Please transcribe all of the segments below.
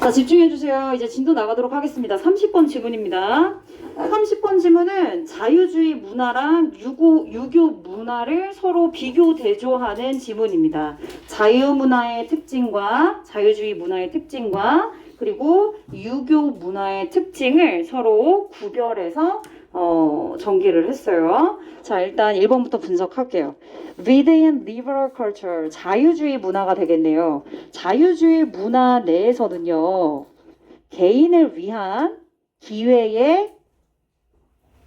자, 집중해주세요. 이제 진도 나가도록 하겠습니다. 30번 지문입니다. 30번 지문은 자유주의 문화랑 유교 문화를 서로 비교 대조하는 지문입니다. 자유문화의 특징과 자유주의 문화의 특징과 그리고 유교 문화의 특징을 서로 구별해서 전개를 했어요. 자, 일단 1번부터 분석할게요. Read and liberal culture, 자유주의 문화가 되겠네요. 자유주의 문화 내에서는요, 개인을 위한 기회의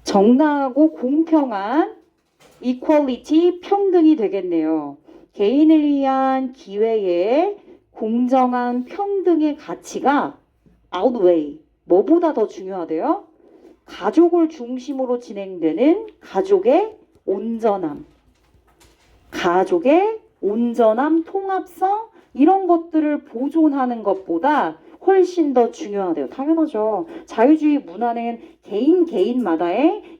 정당하고 공평한 equality, 평등이 되겠네요. 개인을 위한 기회의 공정한 평등의 가치가 outweigh, 뭐보다 더 중요하대요? 가족을 중심으로 진행되는 가족의 온전함, 통합성, 이런 것들을 보존하는 것보다 훨씬 더 중요하대요. 당연하죠. 자유주의 문화는 개인마다의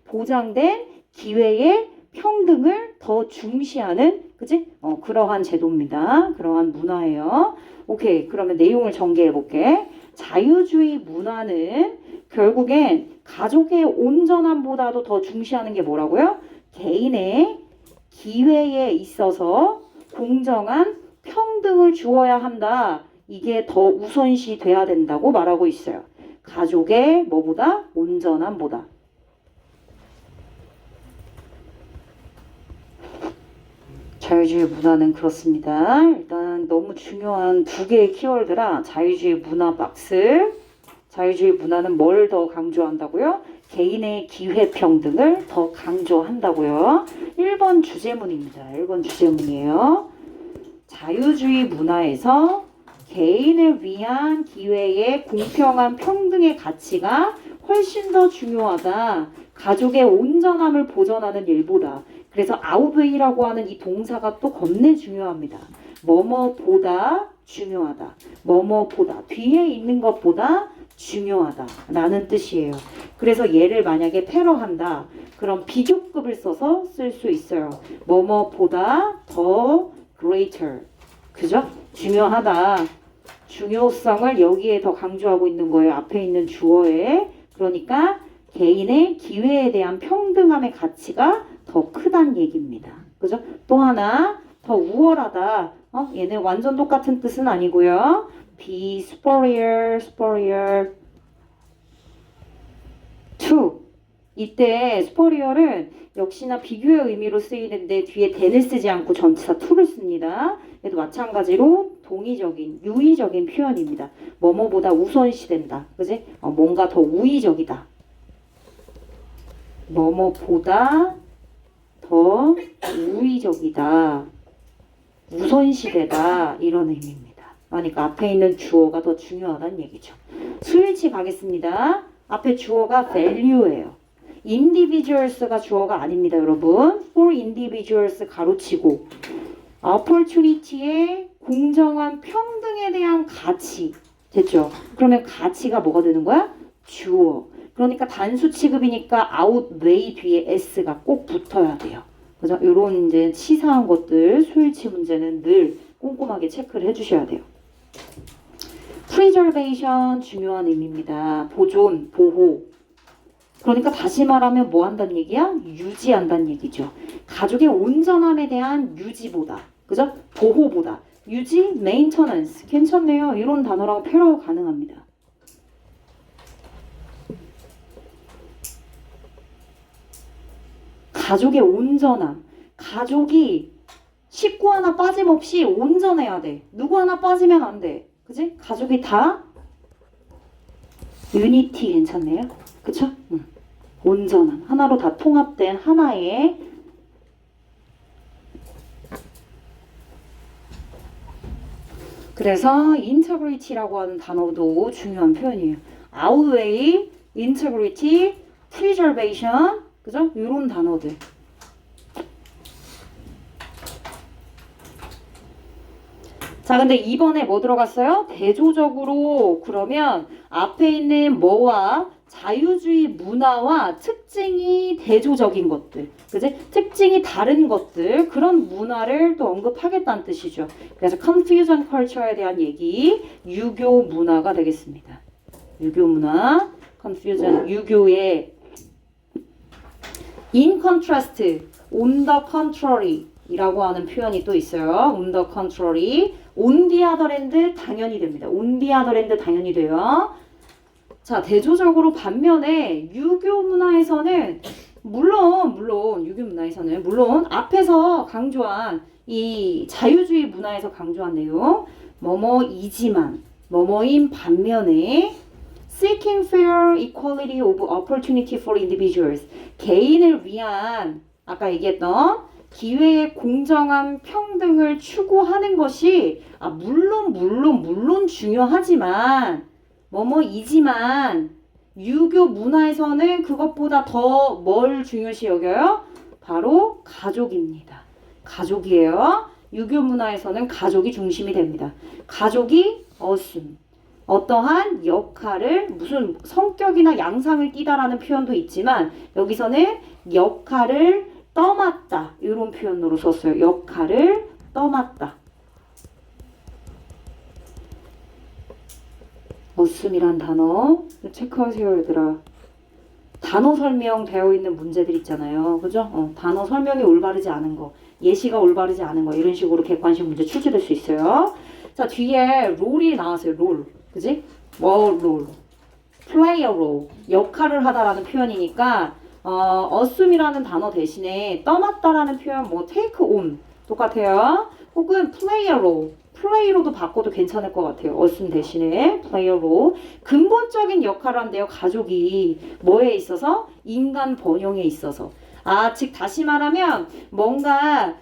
보장된 기회의 평등을 더 중시하는, 그치? 그러한 제도입니다. 그러한 문화예요. 오케이. 그러면 내용을 정리해 볼게. 자유주의 문화는 결국엔 가족의 온전함보다도 더 중시하는 게 뭐라고요? 개인의 기회에 있어서 공정한 평등을 주어야 한다. 이게 더 우선시 돼야 된다고 말하고 있어요. 가족의 뭐보다? 온전함보다. 자유주의 문화는 그렇습니다. 일단 너무 중요한 두 개의 키워드라 자유주의 문화 박스. 자유주의 문화는 뭘 더 강조한다고요? 개인의 기회 평등을 더 강조한다고요. 1번 주제문입니다. 1번 주제문이에요. 자유주의 문화에서 개인을 위한 기회의 공평한 평등의 가치가 훨씬 더 중요하다. 가족의 온전함을 보전하는 일보다. 그래서 outweigh라고 하는 이 동사가 또 겁내 중요합니다. 뭐뭐보다 중요하다. 뭐뭐보다. 뒤에 있는 것보다 중요하다 라는 뜻이에요. 그래서 얘를 만약에 패러한다. 그럼 비교급을 써서 쓸 수 있어요. 뭐뭐보다 더 greater. 그죠? 중요하다. 중요성을 여기에 더 강조하고 있는 거예요. 앞에 있는 주어에. 그러니까 개인의 기회에 대한 평등함의 가치가 더 크다는 얘기입니다. 그죠? 또 하나 더 우월하다. 얘네 완전 똑같은 뜻은 아니고요. be superior to. 이때 superior은 역시나 비교의 의미로 쓰이는데 뒤에 then을 쓰지 않고 전치사 to를 씁니다. 얘도 마찬가지로 동의적인, 유의적인 표현입니다. 뭐뭐보다 우선시된다. 그지? 뭔가 더 우위적이다. 뭐뭐보다 더 우위적이다. 우선시되다. 이런 의미입니다. 그러니까 앞에 있는 주어가 더 중요하다는 얘기죠. 수일치 가겠습니다. 앞에 주어가 value예요. individuals가 주어가 아닙니다, 여러분. for individuals 가로치고 opportunity의 공정한 평등에 대한 가치. 됐죠? 그러면 가치가 뭐가 되는 거야? 주어. 그러니까 단수 취급이니까 outweigh 뒤에 s가 꼭 붙어야 돼요. 그죠? 요런 이제 치사한 것들, 수일치 문제는 늘 꼼꼼하게 체크를 해주셔야 돼요. preservation 중요한 의미입니다. 보존, 보호. 그러니까 다시 말하면 뭐 한다는 얘기야? 유지한다는 얘기죠. 가족의 온전함에 대한 유지보다, 그죠? 보호보다. 유지, maintenance. 괜찮네요. 이런 단어랑 패러 가능합니다. 가족의 온전함. 가족이 식구 하나 빠짐없이 온전해야 돼. 누구 하나 빠지면 안 돼. 그지? 가족이 다 유니티 괜찮네요. 그쵸? 온전함. 하나로 다 통합된 하나의 그래서 integrity라고 하는 단어도 중요한 표현이에요. outweigh, integrity, preservation, 그죠? 이런 단어들. 자, 자, 근데 이번에 뭐 들어갔어요? 대조적으로. 그러면 앞에 있는 뭐와 자유주의 문화와 특징이 대조적인 것들, 그지? 특징이 다른 것들, 그런 문화를 또 언급하겠다는 뜻이죠. 그래서 confusion culture에 대한 얘기, 유교 문화가 되겠습니다. 유교 문화, confusion, 유교의 in contrast, on the contrary 이라고 하는 표현이 또 있어요. on the contrary, on the other hand 당연히 됩니다. on the other hand 당연히 돼요. 자, 대조적으로 반면에 유교 문화에서는 물론 유교 문화에서는 물론 앞에서 강조한 이 자유주의 문화에서 강조한 내용 뭐뭐이지만 뭐뭐인 반면에 seeking fair equality of opportunity for individuals 개인을 위한 아까 얘기했던 기회의 공정한 평등을 추구하는 것이 물론 중요하지만 뭐뭐이지만 유교 문화에서는 그것보다 더 뭘 중요시 여겨요? 바로 가족입니다. 가족이에요. 유교 문화에서는 가족이 중심이 됩니다. 가족이 어떠한 역할을 무슨 성격이나 양상을 띠다라는 표현도 있지만 여기서는 역할을 떠맡다 이런 표현으로 썼어요. 역할을 떠맡다. 어순이란 단어 체크하세요 얘들아. 단어 설명되어 있는 문제들 있잖아요. 그죠? 단어 설명이 올바르지 않은 거, 예시가 올바르지 않은 거 이런 식으로 객관식 문제 출제될 수 있어요. 자, 뒤에 롤이 나왔어요. 롤. 그지? 롤. play a role. 역할을 하다라는 표현이니까 assume이라는 단어 대신에 떠맡다라는 표현 take on 똑같아요. 혹은 play a role. play로도 바꿔도 괜찮을 것 같아요. assume 대신에 play로. 근본적인 역할을 한대요. 가족이 뭐에 있어서? 인간 번영에 있어서. 즉 다시 말하면 뭔가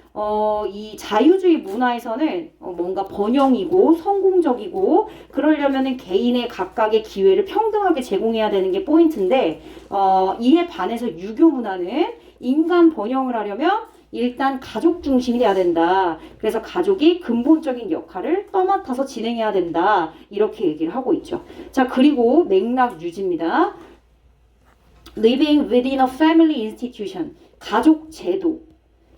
이 자유주의 문화에서는 뭔가 번영이고 성공적이고 그러려면은 개인의 각각의 기회를 평등하게 제공해야 되는 게 포인트인데 이에 반해서 유교 문화는 인간 번영을 하려면 일단 가족 중심이 돼야 된다. 그래서 가족이 근본적인 역할을 떠맡아서 진행해야 된다. 이렇게 얘기를 하고 있죠. 자, 그리고 맥락 유지입니다. Living within a family institution. 가족 제도.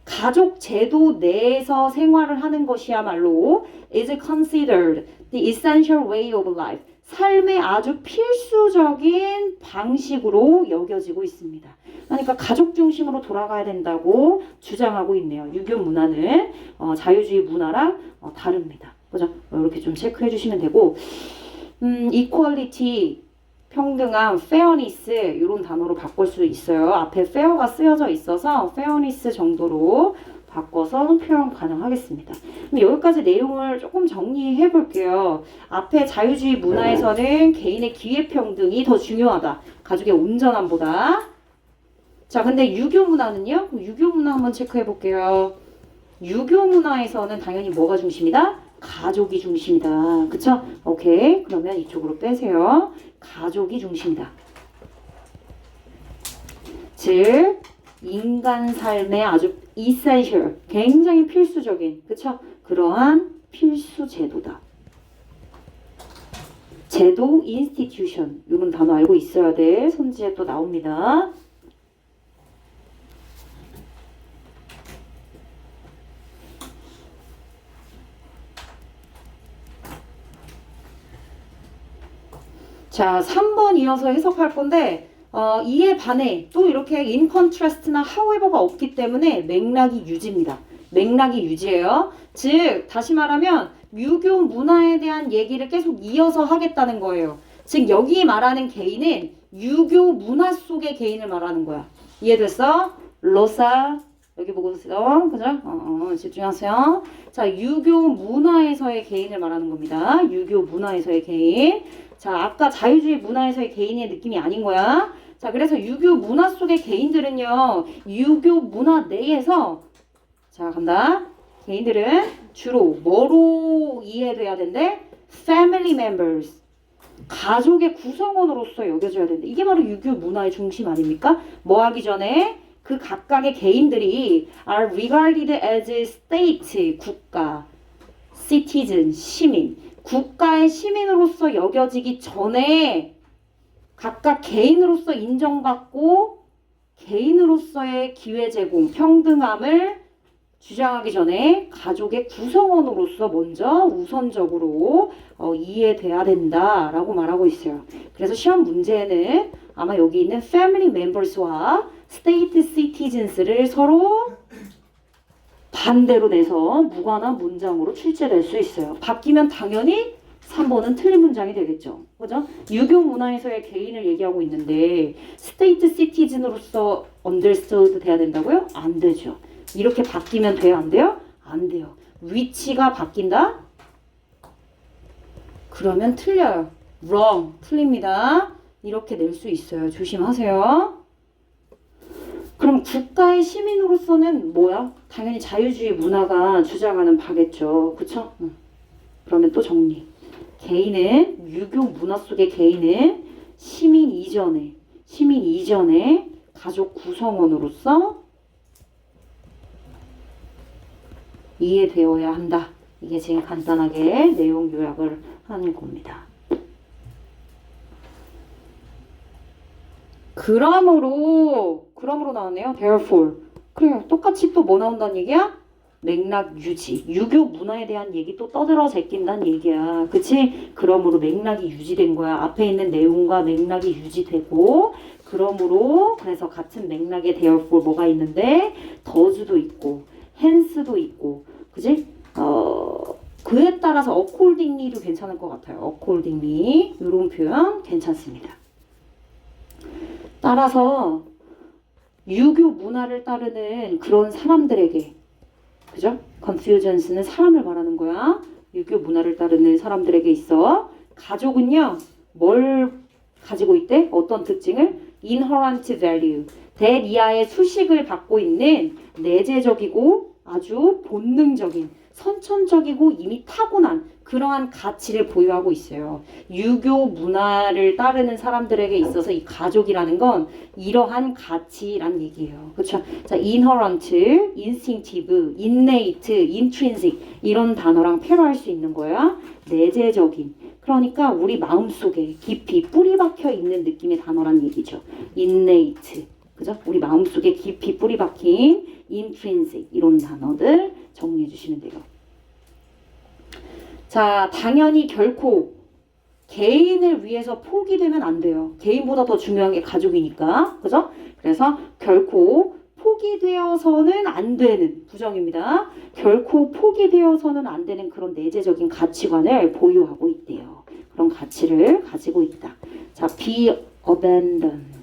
가족 제도 내에서 생활을 하는 것이야말로 is considered the essential way of life. 삶의 아주 필수적인 방식으로 여겨지고 있습니다. 그러니까 가족 중심으로 돌아가야 된다고 주장하고 있네요. 유교 문화는 자유주의 문화랑 다릅니다. 그죠? 이렇게 좀 체크해 주시면 되고 equality 평등함, fairness 이런 단어로 바꿀 수 있어요. 앞에 fair가 쓰여져 있어서 fairness 정도로 바꿔서 표현 가능하겠습니다. 그럼 여기까지 내용을 조금 정리해 볼게요. 앞에 자유주의 문화에서는 개인의 기회평등이 더 중요하다. 가족의 온전함보다. 자, 근데 유교 문화는요? 유교 문화 한번 체크해 볼게요. 유교 문화에서는 당연히 뭐가 중심이다? 가족이 중심이다. 그쵸? 오케이. 그러면 이쪽으로 빼세요. 가족이 중심이다. 즉 인간 삶의 아주 essential, 굉장히 필수적인, 그쵸? 그러한 필수 제도다. 제도, institution 이런 단어 알고 있어야 돼. 선지에 또 나옵니다. 자, 3번 이어서 해석할 건데 이에 반해 또 이렇게 in contrast나 however가 없기 때문에 맥락이 유지입니다. 맥락이 유지예요. 즉 다시 말하면 유교 문화에 대한 얘기를 계속 이어서 하겠다는 거예요. 즉 여기 말하는 개인은 유교 문화 속의 개인을 말하는 거야. 이해됐어? 로사 여기 보고 있어. 그죠? 집중하세요. 자, 유교 문화에서의 개인을 말하는 겁니다. 유교 문화에서의 개인. 자, 아까 자유주의 문화에서의 개인의 느낌이 아닌 거야. 자, 그래서 유교 문화 속의 개인들은요, 유교 문화 내에서, 자, 간다. 개인들은 주로 뭐로 이해돼야 된대? Family members. 가족의 구성원으로서 여겨져야 된대. 이게 바로 유교 문화의 중심 아닙니까? 뭐 하기 전에? 그 각각의 개인들이 are regarded as state, 국가. citizen, 시민. 국가의 시민으로서 여겨지기 전에 각각 개인으로서 인정받고 개인으로서의 기회 제공, 평등함을 주장하기 전에 가족의 구성원으로서 먼저 우선적으로 이해돼야 된다라고 말하고 있어요. 그래서 시험 문제는 아마 여기 있는 family members와 state citizens를 서로 반대로 내서 무관한 문장으로 출제될 수 있어요. 바뀌면 당연히 3번은 틀린 문장이 되겠죠. 그죠? 유교 문화에서의 개인을 얘기하고 있는데 state citizen으로서 understood 돼야 된다고요? 안 되죠. 이렇게 바뀌면 돼요? 안 돼요? 안 돼요. 위치가 바뀐다? 그러면 틀려요. wrong. 틀립니다. 이렇게 낼 수 있어요. 조심하세요. 그럼 국가의 시민으로서는 뭐야? 당연히 자유주의 문화가 주장하는 바겠죠. 그쵸? 그러면 또 정리. 개인은, 유교 문화 속의 개인은 시민 이전에 가족 구성원으로서 이해되어야 한다. 이게 지금 간단하게 내용 요약을 하는 겁니다. 그러므로 나왔네요. therefore. 그래요. 똑같이 또 뭐 나온다는 얘기야? 맥락 유지. 유교 문화에 대한 얘기 또 떠들어 제낀다는 얘기야. 그치? 그러므로 맥락이 유지된 거야. 앞에 있는 내용과 맥락이 유지되고 그러므로 그래서 같은 맥락에 therefore 뭐가 있는데 does도 있고 hence도 있고 그치? 그에 따라서 accordingly도 괜찮을 것 같아요. accordingly 이런 표현 괜찮습니다. 따라서 유교 문화를 따르는 그런 사람들에게 그죠? confusions는 사람을 말하는 거야. 유교 문화를 따르는 사람들에게 있어 가족은요 뭘 가지고 있대? 어떤 특징을? inherent value 대리아의 수식을 갖고 있는 내재적이고 아주 본능적인 선천적이고 이미 타고난 그러한 가치를 보유하고 있어요. 유교 문화를 따르는 사람들에게 있어서 이 가족이라는 건 이러한 가치란 얘기예요. 그렇죠? 자, inherent, instinctive, innate, intrinsic 이런 단어랑 패러할 수 있는 거야. 내재적인. 그러니까 우리 마음속에 깊이 뿌리 박혀 있는 느낌의 단어란 얘기죠. innate. 그죠? 우리 마음속에 깊이 뿌리 박힌 intrinsic 이런 단어들 정리해 주시면 돼요. 자, 당연히 결코 개인을 위해서 포기되면 안 돼요. 개인보다 더 중요한 게 가족이니까. 그죠? 그래서 결코 포기되어서는 안 되는 부정입니다. 결코 포기되어서는 안 되는 그런 내재적인 가치관을 보유하고 있대요. 그런 가치를 가지고 있다. 자, be abandoned.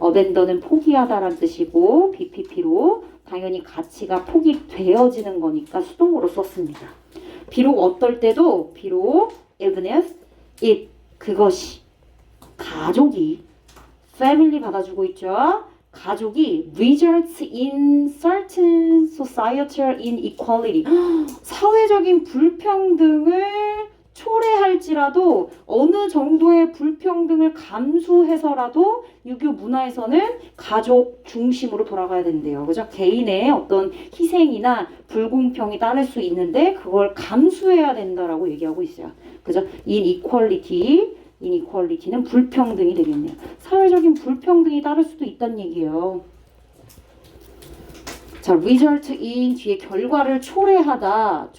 abandon은 포기하다란 뜻이고 BPP로 당연히 가치가 포기되어지는 거니까 수동으로 썼습니다. 비록 어떨 때도 비록 even if it 그것이 가족이 family 받아주고 있죠. 가족이 results in certain societal inequality 사회적인 불평등을 초래할지라도 어느 정도의 불평등을 감수해서라도 유교 문화에서는 가족 중심으로 돌아가야 된대요. 그죠? 개인의 어떤 희생이나 불공평이 따를 수 있는데 그걸 감수해야 된다라고 얘기하고 있어요. 그죠? inequality는 불평등이 되겠네요. 사회적인 불평등이 따를 수도 있다는 얘기예요. 자, result in 뒤에 결과를 초래하다.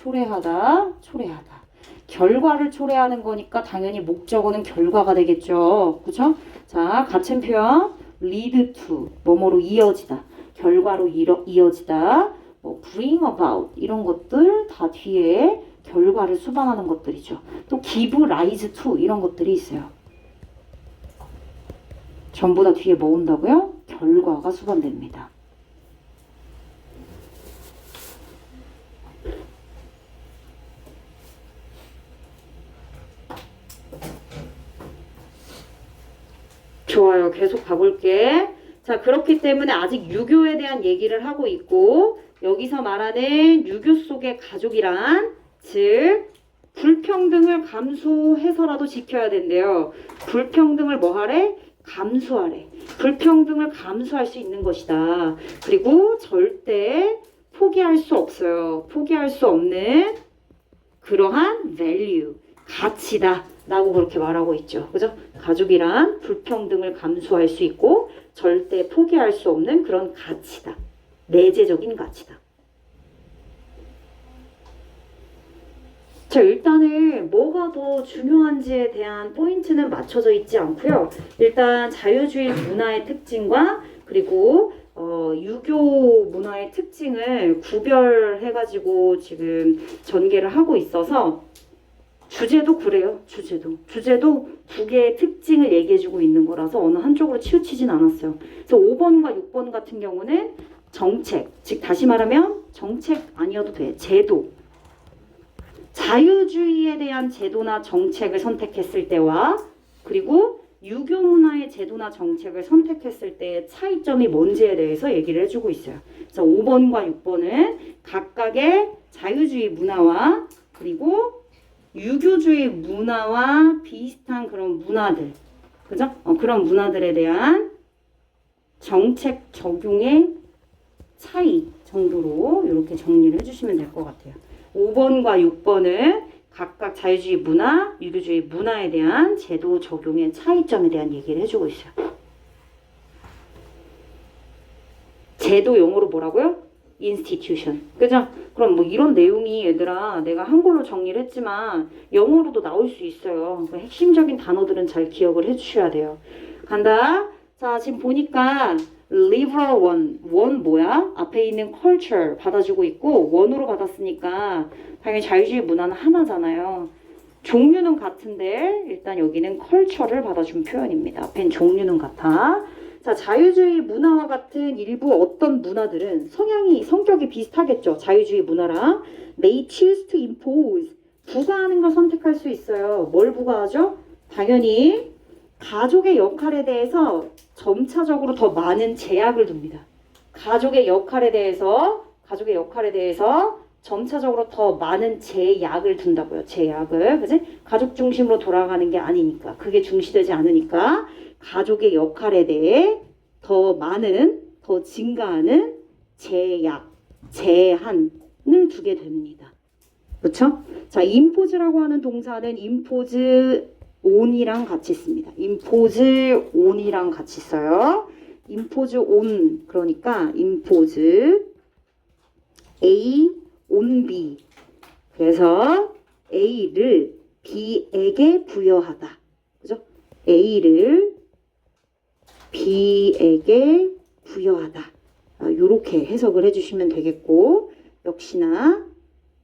결과를 초래하는 거니까 당연히 목적어는 결과가 되겠죠. 그렇죠? 자, 같은 표현 lead to 뭐뭐로 이어지다. 결과로 이어지다. 뭐 bring about 이런 것들 다 뒤에 결과를 수반하는 것들이죠. 또 give rise to 이런 것들이 있어요. 전부 다 뒤에 뭐 온다고요? 결과가 수반됩니다. 좋아요. 계속 가볼게. 자, 그렇기 때문에 아직 유교에 대한 얘기를 하고 있고 여기서 말하는 유교 속의 가족이란 즉 불평등을 감수해서라도 지켜야 된대요. 불평등을 뭐 하래? 감수하래. 불평등을 감수할 수 있는 것이다. 그리고 절대 포기할 수 없어요. 포기할 수 없는 그러한 value, 가치다 라고 그렇게 말하고 있죠. 그죠? 가족이란 불평등을 감수할 수 있고 절대 포기할 수 없는 그런 가치다. 내재적인 가치다. 자, 일단은 뭐가 더 중요한지에 대한 포인트는 맞춰져 있지 않고요. 일단 자유주의 문화의 특징과 그리고 유교 문화의 특징을 구별해가지고 지금 전개를 하고 있어서 주제도 그래요. 주제도 두 개의 특징을 얘기해주고 있는 거라서 어느 한쪽으로 치우치진 않았어요. 그래서 5번과 6번 같은 경우는 정책, 즉 다시 말하면 정책 아니어도 돼. 제도. 자유주의에 대한 제도나 정책을 선택했을 때와 그리고 유교 문화의 제도나 정책을 선택했을 때의 차이점이 뭔지에 대해서 얘기를 해주고 있어요. 그래서 5번과 6번은 각각의 자유주의 문화와 그리고 유교주의 문화와 비슷한 그런 문화들, 그죠? 그런 문화들에 대한 정책 적용의 차이 정도로 이렇게 정리를 해주시면 될 것 같아요. 5번과 6번은 각각 자유주의 문화, 유교주의 문화에 대한 제도 적용의 차이점에 대한 얘기를 해주고 있어요. 제도 영어로 뭐라고요? institution. 그죠? 그럼 뭐 이런 내용이 얘들아 내가 한글로 정리를 했지만 영어로도 나올 수 있어요. 그러니까 핵심적인 단어들은 잘 기억을 해주셔야 돼요. 간다. 자, 지금 보니까 liberal one 뭐야? 앞에 있는 culture 받아주고 있고 원으로 받았으니까 당연히 자유주의 문화는 하나잖아요. 종류는 같은데 일단 여기는 culture를 받아준 표현입니다. 앞엔 종류는 같아. 자, 자유주의 문화와 같은 일부 어떤 문화들은 성격이 비슷하겠죠. 자유주의 문화랑 may choose to impose 부과하는 걸 선택할 수 있어요. 뭘 부과하죠? 당연히 가족의 역할에 대해서 점차적으로 더 많은 제약을 둡니다. 가족의 역할에 대해서 점차적으로 더 많은 제약을 둔다고요. 제약을. 그지? 가족 중심으로 돌아가는 게 아니니까. 그게 중시되지 않으니까 가족의 역할에 대해 더 많은, 더 증가하는 제약, 제한을 두게 됩니다. 그렇죠? 자, impose라고 하는 동사는 impose on이랑 같이 씁니다. impose on이랑 같이 써요. impose on 그러니까 impose A on B. 그래서 A를 B에게 부여하다. 그죠? A를 B에게 부여하다. 이렇게 해석을 해주시면 되겠고 역시나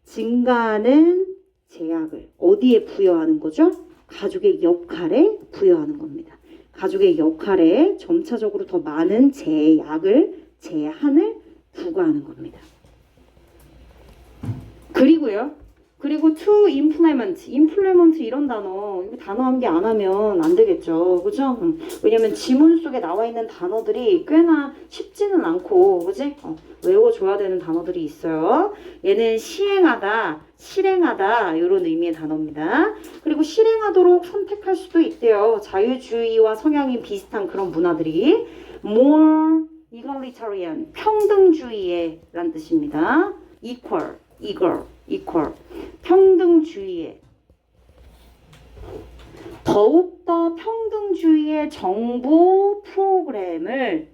증가하는 제약을 어디에 부여하는 거죠? 가족의 역할에 부여하는 겁니다. 가족의 역할에 점차적으로 더 많은 제한을 부과하는 겁니다. 그리고 to implement 이런 단어, 이거 단어 암기 안 하면 안 되겠죠. 그죠? 왜냐면 지문 속에 나와 있는 단어들이 꽤나 쉽지는 않고, 그지? 외워줘야 되는 단어들이 있어요. 얘는 시행하다, 실행하다, 이런 의미의 단어입니다. 그리고 실행하도록 선택할 수도 있대요. 자유주의와 성향이 비슷한 그런 문화들이. more egalitarian, 평등주의에 란 뜻입니다. equal. 평등주의에 더욱더 평등주의의 정보 프로그램을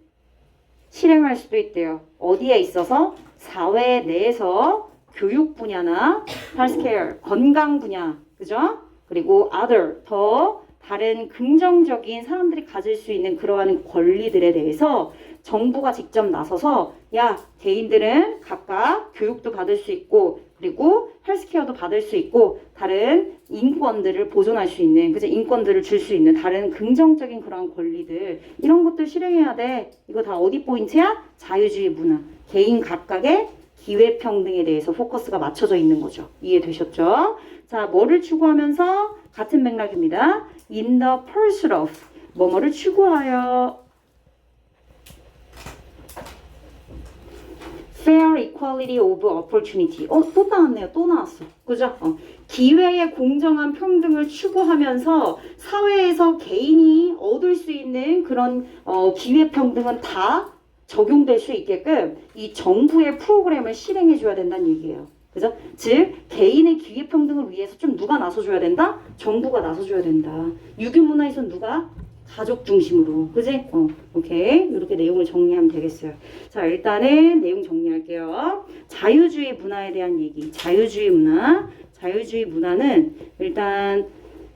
실행할 수도 있대요. 어디에 있어서? 사회 내에서 교육 분야나 healthcare, 건강 분야, 그죠? 그리고 other, 더 다른 긍정적인 사람들이 가질 수 있는 그러한 권리들에 대해서 정부가 직접 나서서 야, 개인들은 각각 교육도 받을 수 있고 그리고 헬스케어도 받을 수 있고 다른 인권들을 보존할 수 있는 그죠? 인권들을 줄 수 있는 다른 긍정적인 그런 권리들 이런 것들 실행해야 돼. 이거 다 어디 포인트야? 자유주의 문화. 개인 각각의 기회평등에 대해서 포커스가 맞춰져 있는 거죠. 이해되셨죠? 자, 뭐를 추구하면서 같은 맥락입니다. In the pursuit of 뭐뭐를 추구하여 fair equality of opportunity. 또 나왔네요. 또 나왔어. 그죠? 기회의 공정한 평등을 추구하면서 사회에서 개인이 얻을 수 있는 그런 기회 평등은 다 적용될 수 있게끔 이 정부의 프로그램을 실행해 줘야 된다는 얘기예요. 그죠? 즉 개인의 기회평등을 위해서 좀 누가 나서줘야 된다? 정부가 나서줘야 된다. 유교 문화에선 누가? 가족 중심으로. 그지? 오케이. 이렇게 내용을 정리하면 되겠어요. 자, 일단은 내용 정리할게요. 자유주의 문화에 대한 얘기. 자유주의 문화. 자유주의 문화는 일단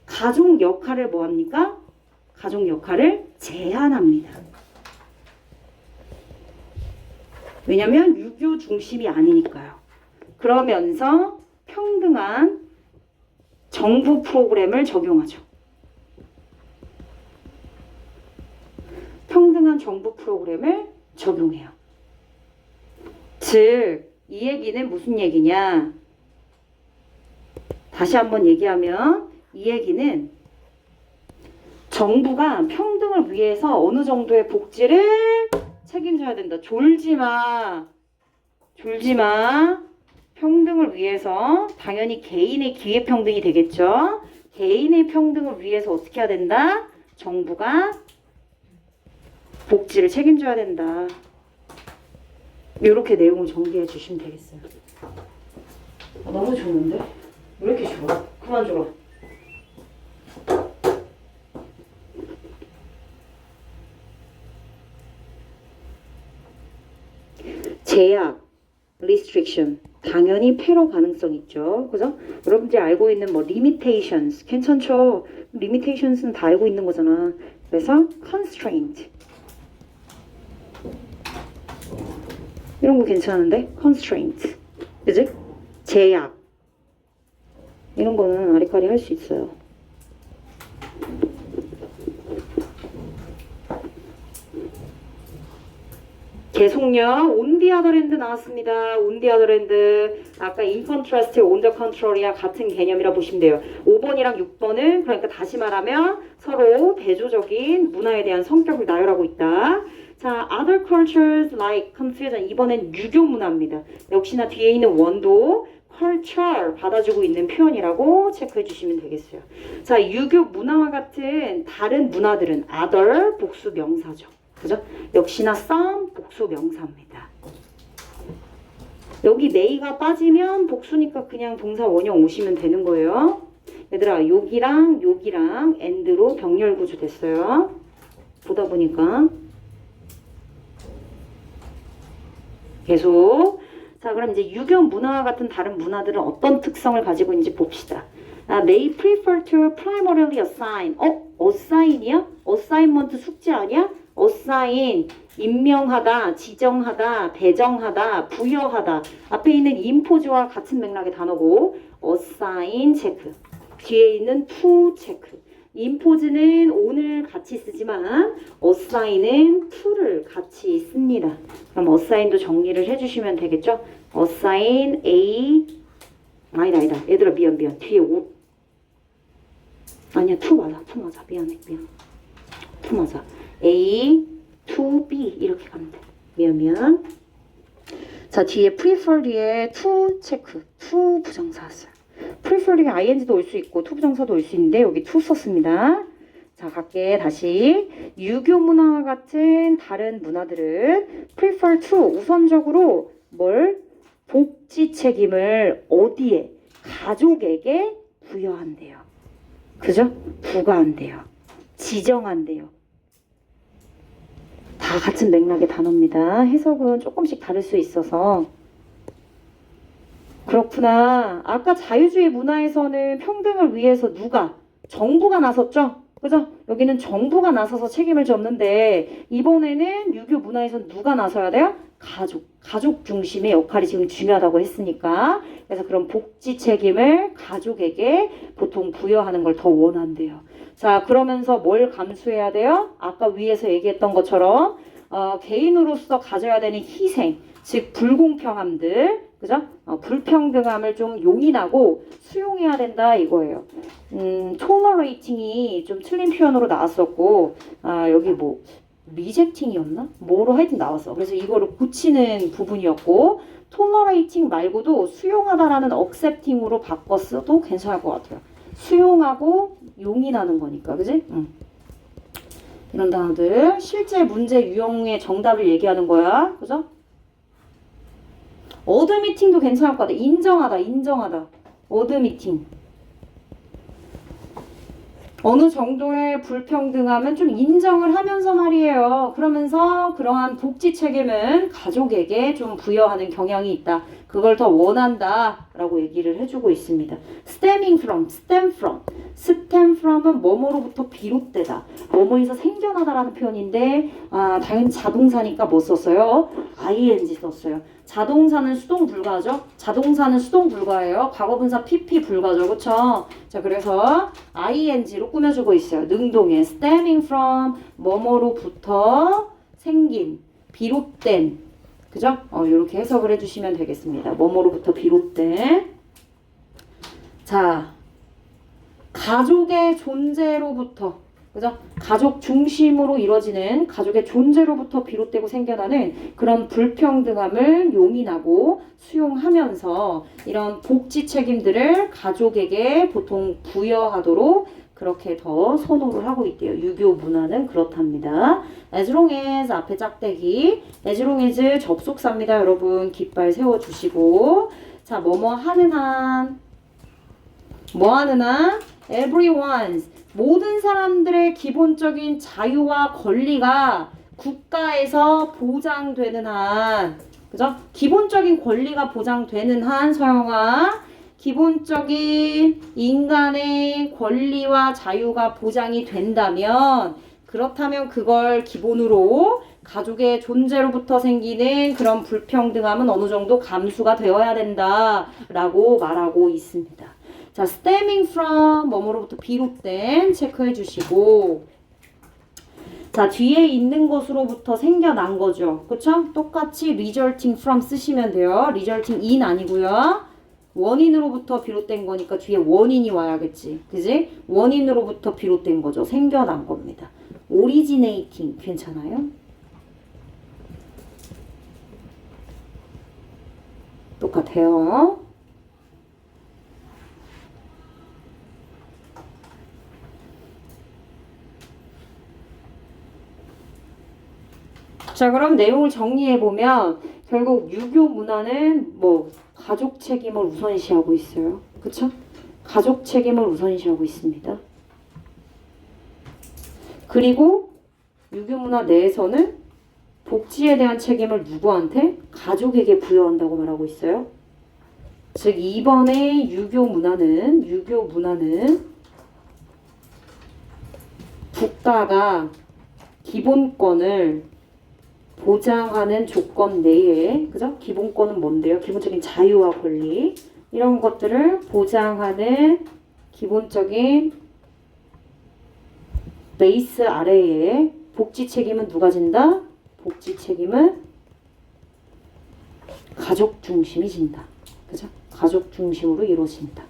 가족 역할을 뭐 합니까? 가족 역할을 제한합니다. 왜냐면 유교 중심이 아니니까요. 그러면서 평등한 정부 프로그램을 적용하죠. 평등한 정부 프로그램을 적용해요. 즉, 이 얘기는 무슨 얘기냐? 다시 한번 얘기하면 이 얘기는 정부가 평등을 위해서 어느 정도의 복지를 책임져야 된다. 졸지 마. 평등을 위해서 당연히 개인의 기회평등이 되겠죠. 개인의 평등을 위해서 어떻게 해야 된다? 정부가 복지를 책임져야 된다. 이렇게 내용을 정리해 주시면 되겠어요. 너무 좋은데? 왜 이렇게 좋아? 그만 줘라. 제약, restriction, 당연히 패러 가능성 있죠. 그죠? 여러분들이 알고 있는 뭐 limitations, 괜찮죠? limitations는 다 알고 있는 거잖아. 그래서 constraint. 이런 거 괜찮은데? constraint. 그지? 제약. 이런 거는 아리까리 할 수 있어요. 계속요. on the other hand 나왔습니다. on the other hand. 아까 in contrast, on the contrary와 같은 개념이라 보시면 돼요. 5번이랑 6번은 그러니까 다시 말하면 서로 대조적인 문화에 대한 성격을 나열하고 있다. 자, other cultures like confusion. 이번엔 유교 문화입니다. 역시나 뒤에 있는 원도 culture 받아주고 있는 표현이라고 체크해 주시면 되겠어요. 자, 유교 문화와 같은 다른 문화들은 other 복수 명사죠. 그죠? 역시나 some 복수 명사입니다. 여기 may가 빠지면 복수니까 그냥 동사 원형 오시면 되는 거예요. 얘들아, 여기랑 and로 병렬 구조 됐어요. 보다 보니까 계속. 자, 그럼 이제 유교 문화와 같은 다른 문화들은 어떤 특성을 가지고 있는지 봅시다. They prefer to primarily assign. assign이야? assignment 숙제 아니야? assign, 임명하다, 지정하다, 배정하다, 부여하다. 앞에 있는 impose와 같은 맥락의 단어고 assign 체크. 뒤에 있는 to 체크. impose는 on을 같이 쓰지만 assign은 to를 같이 씁니다. 그럼 assign도 정리를 해주시면 되겠죠? assign A 아니다. 얘들아 미안. 뒤에 O 아니야 to 맞아. 미안해. to 맞아. A to B 이렇게 가면 돼. 미안. 자, 뒤에 prefer 뒤에 to 체크. to 부정사 왔어요. prefer 뒤에 ing도 올 수 있고 to 부정사도 올 수 있는데 여기 to 썼습니다. 자, 갈게. 다시. 유교 문화와 같은 다른 문화들은 prefer to 우선적으로 뭘? 복지 책임을 어디에? 가족에게 부여한대요. 그죠? 부과한대요. 지정한대요. 다 같은 맥락의 단어입니다. 해석은 조금씩 다를 수 있어서. 그렇구나. 아까 자유주의 문화에서는 평등을 위해서 누가? 정부가 나섰죠? 그죠? 여기는 정부가 나서서 책임을 졌는데 이번에는 유교 문화에서는 누가 나서야 돼요? 가족 중심의 역할이 지금 중요하다고 했으니까. 그래서 그런 복지 책임을 가족에게 보통 부여하는 걸 더 원한대요. 자, 그러면서 뭘 감수해야 돼요? 아까 위에서 얘기했던 것처럼 개인으로서 가져야 되는 희생, 즉 불공평함들, 그죠? 불평등함을 좀 용인하고 수용해야 된다 이거예요. tolerating이 좀 틀린 표현으로 나왔었고, 여기 뭐 rejecting이었나? 뭐로 하여튼 나왔어. 그래서 이거를 고치는 부분이었고, tolerating 말고도 수용하다라는 accepting으로 바꿨어도 괜찮을 것 같아요. 수용하고 용인하는 거니까, 그지? 이런 단어들 실제 문제 유형의 정답을 얘기하는 거야, 그죠? 어드미팅도 괜찮을 것 같아. 인정하다. 어드미팅. 어느 정도의 불평등함은 좀 인정을 하면서 말이에요. 그러면서 그러한 복지 책임은 가족에게 좀 부여하는 경향이 있다. 그걸 더 원한다 라고 얘기를 해주고 있습니다. stem from은 뭐뭐로부터 비롯되다. 뭐뭐에서 생겨나다라는 표현인데 당연히 자동사니까 뭐 썼어요? ing 썼어요. 자동사는 수동 불가죠. 자동사는 수동 불가예요. 과거분사 pp 불가죠. 그쵸? 자, 그래서 ing로 꾸며주고 있어요. 능동에 stemming from 뭐뭐로부터 생긴, 비롯된, 그죠? 이렇게 해석을 해주시면 되겠습니다. 뭐뭐로부터 비롯된. 자, 가족의 존재로부터, 그죠? 가족 중심으로 이루어지는 가족의 존재로부터 비롯되고 생겨나는 그런 불평등함을 용인하고 수용하면서 이런 복지 책임들을 가족에게 보통 부여하도록 그렇게 더 선호를 하고 있대요. 유교 문화는 그렇답니다. as long as 앞에 짝대기, as long as 접속사입니다. 여러분 깃발 세워주시고, 자, 뭐뭐 하는 한, 뭐 하는 한, everyone's, 모든 사람들의 기본적인 자유와 권리가 국가에서 보장되는 한, 그죠? 기본적인 권리가 보장되는 한, 서영아, 기본적인 인간의 권리와 자유가 보장이 된다면, 그렇다면 그걸 기본으로 가족의 존재로부터 생기는 그런 불평등함은 어느 정도 감수가 되어야 된다라고 말하고 있습니다. 자, stemming from 뭐뭐로부터 비롯된 체크해 주시고, 자, 뒤에 있는 것으로부터 생겨난 거죠. 그쵸? 똑같이 resulting from 쓰시면 돼요. resulting in 아니고요. 원인으로부터 비롯된 거니까 뒤에 원인이 와야겠지. 그지? 원인으로부터 비롯된 거죠. 생겨난 겁니다. originating 괜찮아요? 똑같아요. 자, 그럼 내용을 정리해보면 결국 유교 문화는 뭐 가족 책임을 우선시하고 있어요. 그쵸? 가족 책임을 우선시하고 있습니다. 그리고 유교 문화 내에서는 복지에 대한 책임을 누구한테? 가족에게 부여한다고 말하고 있어요. 즉 이번에 유교 문화는 국가가 기본권을 보장하는 조건 내에, 그죠? 기본권은 뭔데요? 기본적인 자유와 권리, 이런 것들을 보장하는 기본적인 베이스 아래에 복지 책임은 누가 진다? 복지 책임은 가족 중심이 진다. 그죠? 가족 중심으로 이루어진다.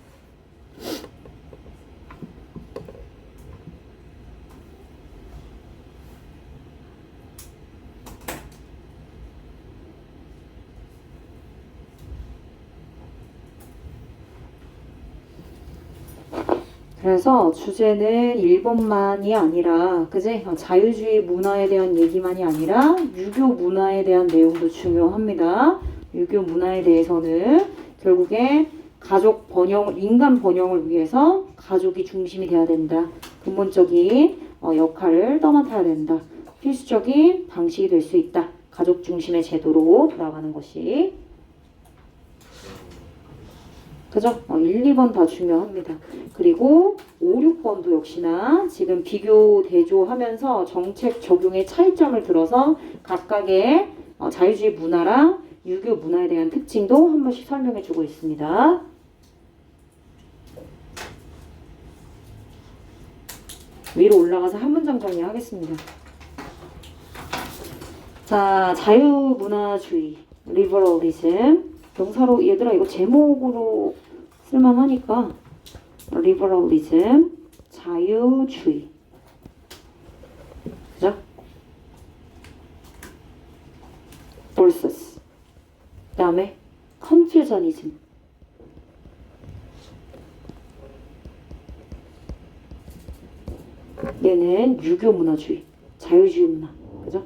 그래서 주제는 1번만이 아니라, 그지? 자유주의 문화에 대한 얘기만이 아니라 유교 문화에 대한 내용도 중요합니다. 유교 문화에 대해서는 결국에 가족 번영, 인간 번영을 위해서 가족이 중심이 돼야 된다. 근본적인 역할을 떠맡아야 된다. 필수적인 방식이 될 수 있다. 가족 중심의 제도로 돌아가는 것이. 그죠? 1, 2번 다 중요합니다. 그리고 5, 6번도 역시나 지금 비교 대조하면서 정책 적용의 차이점을 들어서 각각의 자유주의 문화랑 유교 문화에 대한 특징도 한 번씩 설명해 주고 있습니다. 위로 올라가서 한 문장 정리하겠습니다. 자, 자유문화주의, 리버럴리즘. 명사로 얘들아 이거 제목으로 쓸만하니까 리버럴리즘, 자유주의. 그죠? versus. 그 다음에 컨퓨저니즘. 얘는 유교문화주의, 자유주의 문화. 그죠?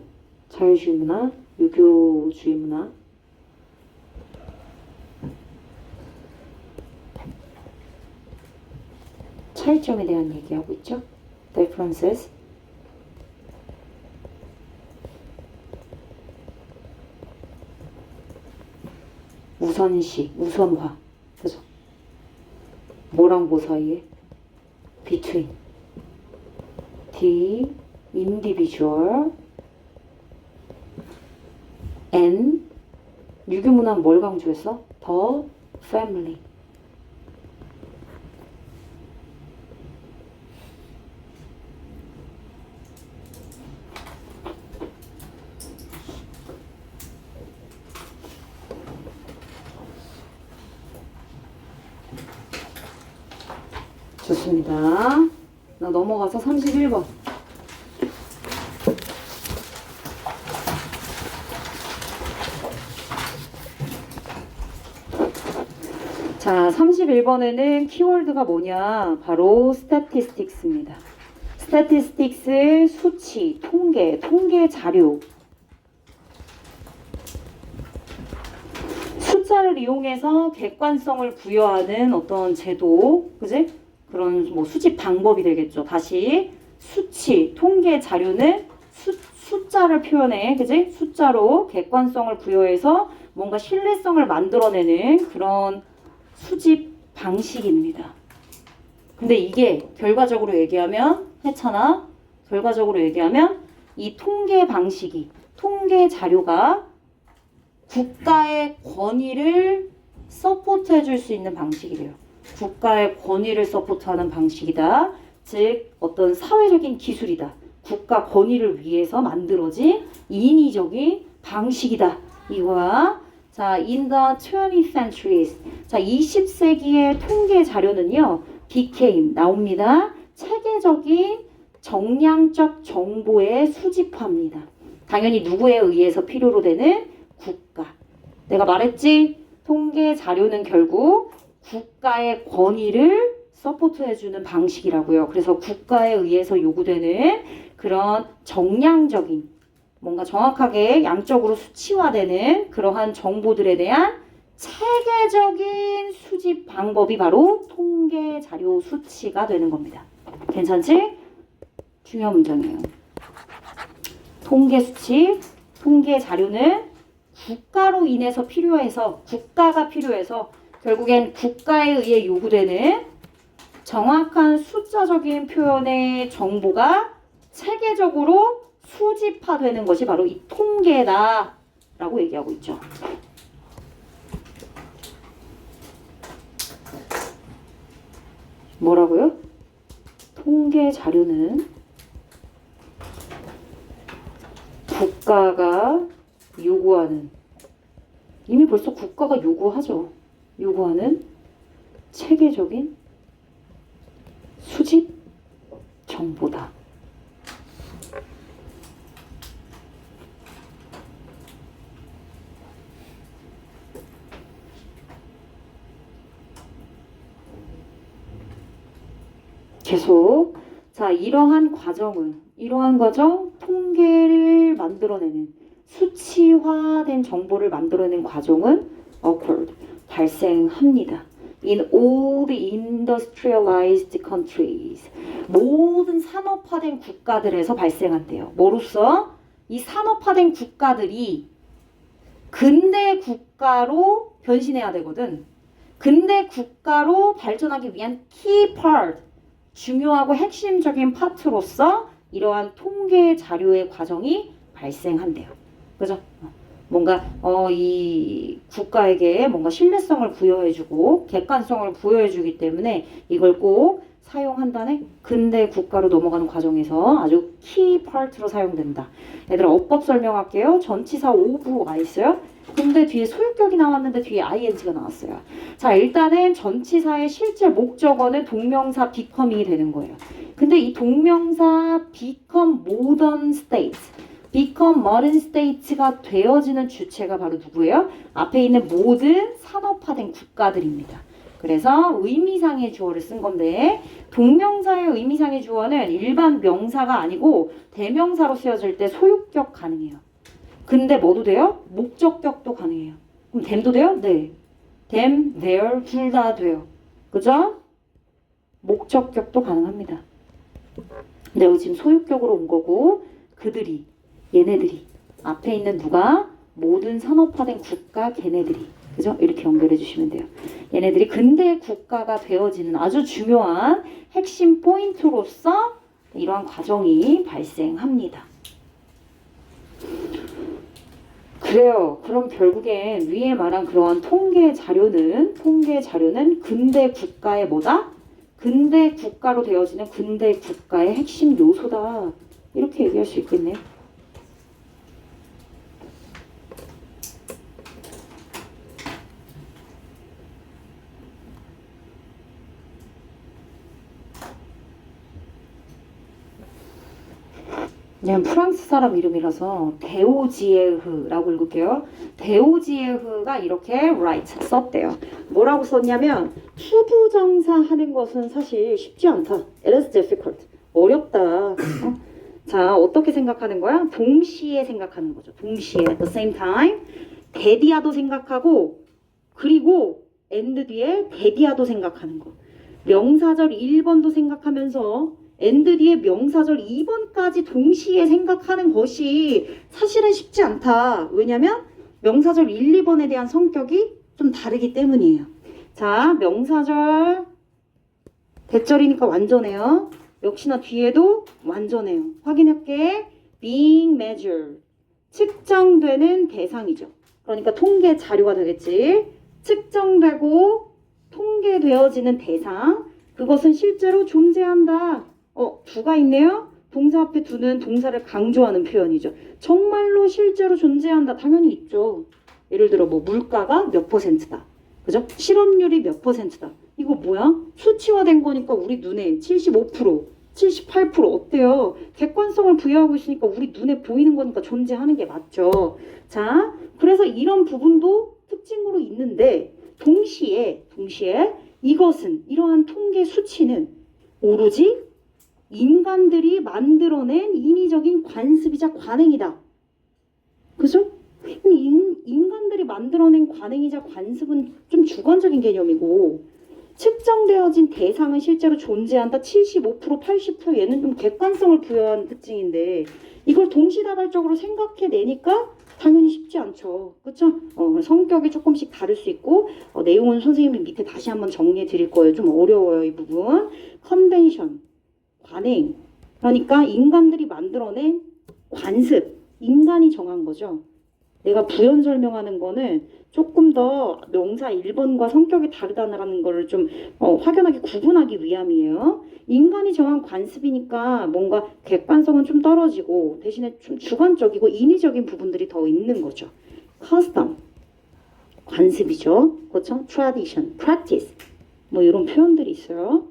자유주의 문화, 유교주의 문화. 차이점에 대한 얘기하고 있죠. differences. 우선시, 우선화. 그죠? 뭐랑 뭐 사이에? between. the individual and 유교문화는 뭘 강조했어? the family. 좋습니다. 나 넘어가서 31번. 자, 31번에는 키워드가 뭐냐? 바로 statistics입니다. statistics, 수치, 통계 자료. 숫자를 이용해서 객관성을 부여하는 어떤 제도, 그지? 그런 뭐 수집 방법이 되겠죠. 다시 수치, 통계 자료는 숫자를 표현해, 그지? 숫자로 객관성을 부여해서 뭔가 신뢰성을 만들어내는 그런 수집 방식입니다. 근데 이게 결과적으로 얘기하면 해찬아, 결과적으로 얘기하면 이 통계 방식이, 통계 자료가 국가의 권위를 서포트해 줄 수 있는 방식이래요. 국가의 권위를 서포트하는 방식이다. 즉 어떤 사회적인 기술이다. 국가 권위를 위해서 만들어진 인위적인 방식이다. 이거야. 자, in the 20th centuries. 자, 20세기의 통계 자료는요. became 나옵니다. 체계적인 정량적 정보의 수집화입니다. 당연히 누구에 의해서 필요로 되는 국가. 내가 말했지? 통계 자료는 결국 국가의 권위를 서포트해주는 방식이라고요. 그래서 국가에 의해서 요구되는 그런 정량적인, 뭔가 정확하게 양적으로 수치화되는 그러한 정보들에 대한 체계적인 수집 방법이 바로 통계 자료 수치가 되는 겁니다. 괜찮지? 중요한 문장이에요. 통계 수치, 통계 자료는 국가로 인해서 필요해서, 국가가 필요해서 결국엔 국가에 의해 요구되는 정확한 숫자적인 표현의 정보가 체계적으로 수집화되는 것이 바로 이 통계다 라고 얘기하고 있죠. 뭐라고요? 통계 자료는 국가가 요구하는, 이미 벌써 국가가 요구하죠. 요구하는 체계적인 수집 정보다. 계속. 자, 이러한 과정, 통계를 만들어내는, 수치화된 정보를 만들어내는 과정은 occurred, 발생합니다. In all the industrialized countries. 모든 산업화된 국가들에서 발생한대요. 뭐로써? 이 산업화된 국가들이 근대 국가로 변신해야 되거든. 근대 국가로 발전하기 위한 key part, 중요하고 핵심적인 파트로서 이러한 통계 자료의 과정이 발생한대요. 그죠? 뭔가 이 국가에게 뭔가 신뢰성을 부여해주고 객관성을 부여해주기 때문에 이걸 꼭 사용한다네. 근대 국가로 넘어가는 과정에서 아주 키 파트로 사용된다. 얘들아, 어법 설명할게요. 전치사 오브가 있어요. 근데 뒤에 소유격이 나왔는데 뒤에 ing가 나왔어요. 자, 일단은 전치사의 실제 목적어는 동명사 become이 되는 거예요. 근데 이 동명사 become modern states, become modern states가 되어지는 주체가 바로 누구예요? 앞에 있는 모든 산업화된 국가들입니다. 그래서 의미상의 주어를 쓴 건데, 동명사의 의미상의 주어는 일반 명사가 아니고 대명사로 쓰여질 때 소유격 가능해요. 근데 뭐도 돼요? 목적격도 가능해요. 그럼 them도 돼요? 네. them, their 둘 다 돼요. 그죠? 목적격도 가능합니다. 근데 여기 지금 소유격으로 온 거고 그들이, 얘네들이 앞에 있는 누가? 모든 산업화된 국가 걔네들이. 그죠? 이렇게 연결해 주시면 돼요. 얘네들이 근대 국가가 되어지는 아주 중요한 핵심 포인트로서 이러한 과정이 발생합니다. 그래요. 그럼 결국엔 위에 말한 그러한 통계 자료는 근대 국가의 뭐다? 근대 국가로 되어지는 근대 국가의 핵심 요소다. 이렇게 얘기할 수 있겠네요. 그냥 프랑스 사람 이름이라서 데오지에흐라고 읽을게요. 데오지에흐가 이렇게 write 썼대요. 뭐라고 썼냐면 투부정사 하는 것은 사실 쉽지 않다. It is difficult. 어렵다. 자, 어떻게 생각하는 거야? 동시에 생각하는 거죠. 동시에 at the same time 데디아도 생각하고 그리고 and 뒤에 데디아도 생각하는 거. 명사절 1번도 생각하면서 and 뒤에 명사절 2번까지 동시에 생각하는 것이 사실은 쉽지 않다. 왜냐면 명사절 1, 2번에 대한 성격이 좀 다르기 때문이에요. 자, 명사절 대절이니까 완전해요. 역시나 뒤에도 완전해요. 확인할게. being measured. 측정되는 대상이죠. 그러니까 통계 자료가 되겠지. 측정되고 통계되어지는 대상. 그것은 실제로 존재한다. 두가 있네요. 동사 앞에 두는 동사를 강조하는 표현이죠. 정말로 실제로 존재한다. 당연히 있죠. 예를 들어 뭐 물가가 몇 %다. 그죠? 실업률이 몇 %다. 이거 뭐야? 수치화된 거니까 우리 눈에 75%, 78% 어때요? 객관성을 부여하고 있으니까 우리 눈에 보이는 거니까 존재하는 게 맞죠. 자, 그래서 이런 부분도 특징으로 있는데 동시에 이것은 이러한 통계 수치는 오로지 인간들이 만들어낸 인위적인 관습이자 관행이다. 그죠? 인간들이 만들어낸 관행이자 관습은 좀 주관적인 개념이고 측정되어진 대상은 실제로 존재한다. 75%, 80% 얘는 좀 객관성을 부여한 특징인데 이걸 동시다발적으로 생각해내니까 당연히 쉽지 않죠. 그렇죠? 성격이 조금씩 다를 수 있고 내용은 선생님이 밑에 다시 한번 정리해 드릴 거예요. 좀 어려워요, 이 부분. 컨벤션, 관행. 그러니까 인간들이 만들어낸 관습, 인간이 정한 거죠. 내가 부연 설명하는 거는 조금 더 명사 1번과 성격이 다르다는 거를 좀 확연하게 구분하기 위함이에요. 인간이 정한 관습이니까 뭔가 객관성은 좀 떨어지고 대신에 좀 주관적이고 인위적인 부분들이 더 있는 거죠. custom, 관습이죠. 그렇죠? tradition, practice 뭐 이런 표현들이 있어요.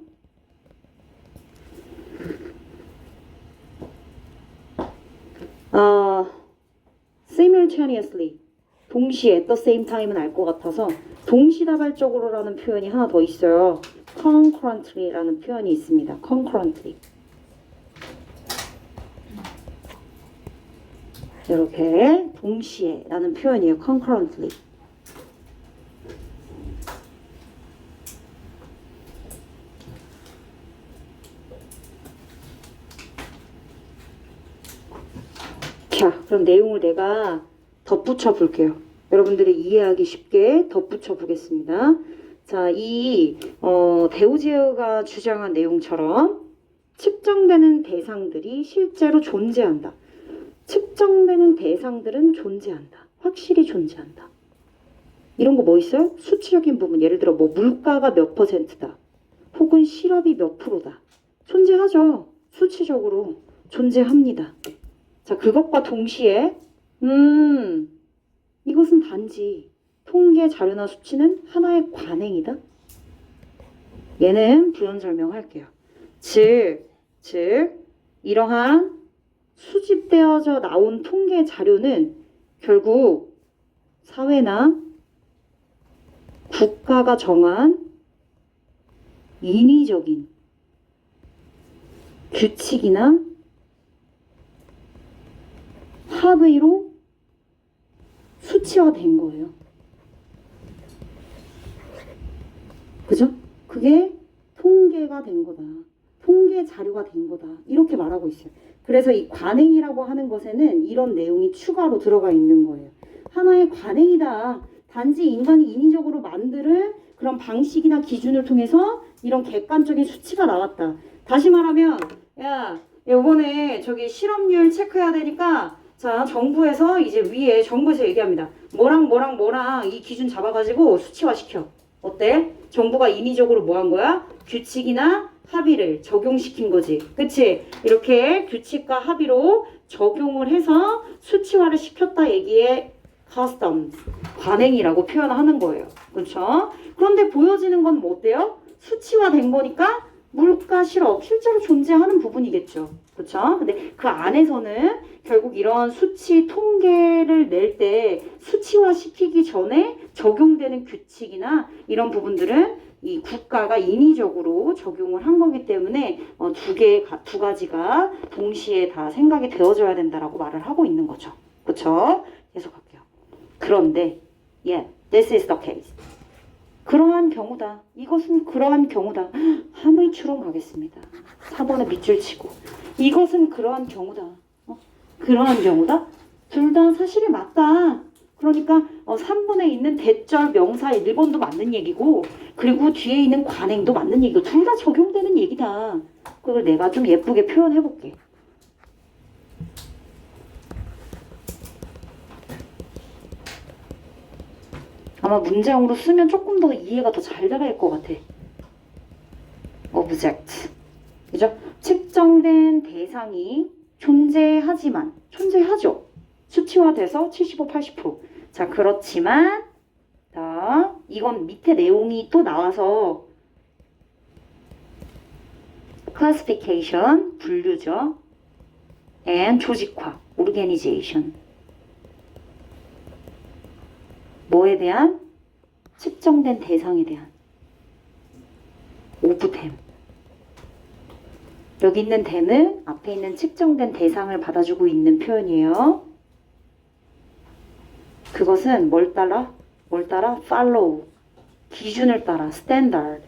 simultaneously 동시에 at the same time은 알 것 같아서 동시다발적으로라는 표현이 하나 더 있어요. concurrently라는 표현이 있습니다. concurrently 이렇게 동시에라는 표현이에요. concurrently. 자, 그럼 내용을 내가 덧붙여 볼게요. 여러분들이 이해하기 쉽게 덧붙여 보겠습니다. 자, 데오지어가 주장한 내용처럼 측정되는 대상들이 실제로 존재한다. 측정되는 대상들은 존재한다. 확실히 존재한다. 이런 거 뭐 있어요? 수치적인 부분. 예를 들어 뭐 물가가 몇 %다. 혹은 실업이 몇 %다. 존재하죠. 수치적으로 존재합니다. 자, 그것과 동시에 이것은 단지 통계 자료나 수치는 하나의 관행이다. 얘는 부연 설명할게요. 즉 이러한 수집되어져 나온 통계 자료는 결국 사회나 국가가 정한 인위적인 규칙이나 합의로 수치화된 거예요. 그죠? 그게 통계가 된 거다. 통계 자료가 된 거다. 이렇게 말하고 있어요. 그래서 이 관행이라고 하는 것에는 이런 내용이 추가로 들어가 있는 거예요. 하나의 관행이다. 단지 인간이 인위적으로 만드는 그런 방식이나 기준을 통해서 이런 객관적인 수치가 나왔다. 다시 말하면 야 이번에 저기 실업률 체크해야 되니까 자 정부에서 이제 위에 정부에서 얘기합니다. 뭐랑 이 기준 잡아가지고 수치화시켜. 어때? 정부가 인위적으로 뭐 한 거야? 규칙이나 합의를 적용시킨 거지. 그치? 이렇게 규칙과 합의로 적용을 해서 수치화를 시켰다 얘기에 customs, 관행이라고 표현하는 거예요. 그렇죠? 그런데 보여지는 건 뭐 어때요? 수치화된 거니까 물가 실업, 실제로 존재하는 부분이겠죠. 그렇죠? 근데 그 안에서는 결국 이런 수치 통계를 낼 때 수치화 시키기 전에 적용되는 규칙이나 이런 부분들은 이 국가가 인위적으로 적용을 한 거기 때문에 두 가지가 동시에 다 생각이 되어져야 된다라고 말을 하고 있는 거죠. 그렇죠? 계속할게요. 그런데 this is the case. 그러한 경우다. 이것은 그러한 경우다. 함의추론 가겠습니다. 4번에 밑줄 치고. 이것은 그러한 경우다. 그러한 경우다? 둘 다 사실이 맞다. 그러니까 3번에 있는 대절 명사 1번도 맞는 얘기고 그리고 뒤에 있는 관행도 맞는 얘기고 둘 다 적용되는 얘기다. 그걸 내가 좀 예쁘게 표현해 볼게. 아마 문제형으로 쓰면 조금 더 이해가 더 잘 될 것 같아. object. 그죠? 측정된 대상이 존재하지만, 존재하죠. 수치화돼서 75, 80%. 자, 그렇지만, 자, 이건 밑에 내용이 또 나와서 classification, 분류죠. and 조직화, organization. 뭐에 대한? 측정된 대상에 대한 오브댐. 여기 있는 댐은 앞에 있는 측정된 대상을 받아주고 있는 표현이에요. 그것은 뭘 따라? follow. 기준을 따라 standard.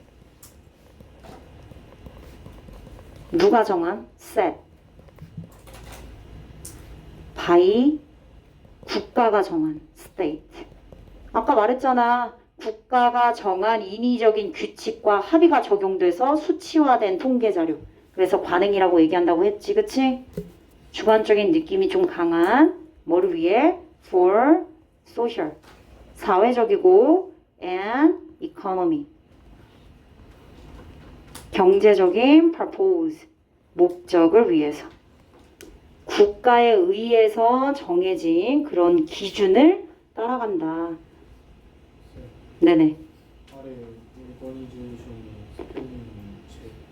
누가 정한? set. by 국가가 정한 state. 아까 말했잖아. 국가가 정한 인위적인 규칙과 합의가 적용돼서 수치화된 통계자료. 그래서 관행이라고 얘기한다고 했지. 그치? 주관적인 느낌이 좀 강한 뭐를 위해? for social. 사회적이고 and economy. 경제적인 purpose. 목적을 위해서. 국가에 의해서 정해진 그런 기준을 따라간다. 네네. 아래 오르가니제이션이 스페인